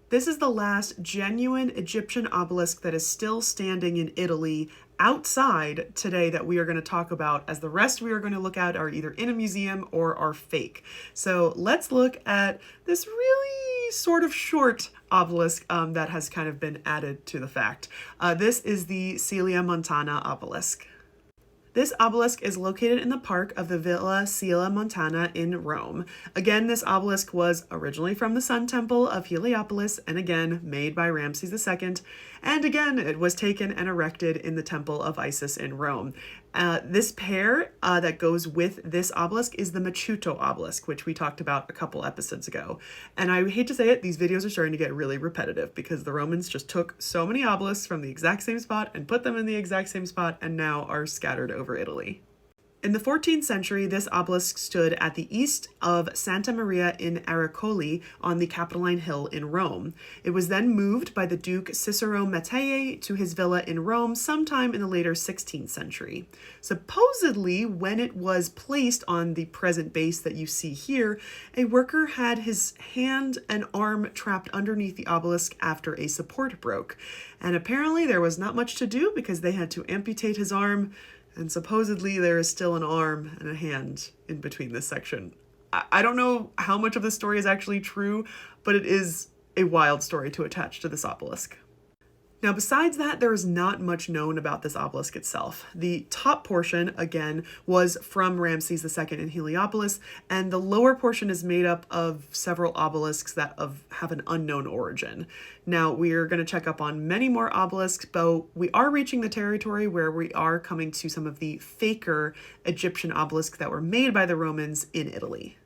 This is the last genuine Egyptian obelisk that is still standing in Italy outside today that we are going to talk about, as the rest we are going to look at are either in a museum or are fake. So let's look at this really sort of short obelisk that has kind of been added to the fact. This is the Celiamontana Obelisk. This obelisk is located in the park of the Villa Celiamontana in Rome. Again, this obelisk was originally from the Sun Temple of Heliopolis, and again, made by Ramses II. And again, it was taken and erected in the Temple of Isis in Rome. This pair that goes with this obelisk is the Machuto obelisk, which we talked about a couple episodes ago. And I hate to say it, these videos are starting to get really repetitive because the Romans just took so many obelisks from the exact same spot and put them in the exact same spot and now are scattered over Italy. In the 14th century, this obelisk stood at the east of Santa Maria in Aracoli on the Capitoline Hill in Rome. It was then moved by the Duke Cicero Mattei to his villa in Rome sometime in the later 16th century. Supposedly, when it was placed on the present base that you see here, a worker had his hand and arm trapped underneath the obelisk after a support broke. And apparently there was not much to do because they had to amputate his arm. And supposedly there is still an arm and a hand in between this section. I don't know how much of this story is actually true, but it is a wild story to attach to this obelisk. Now, besides that, there is not much known about this obelisk itself. The top portion, again, was from Ramses II in Heliopolis, and the lower portion is made up of several obelisks that have an unknown origin. Now, we are going to check up on many more obelisks, but we are reaching the territory where we are coming to some of the faker Egyptian obelisks that were made by the Romans in Italy.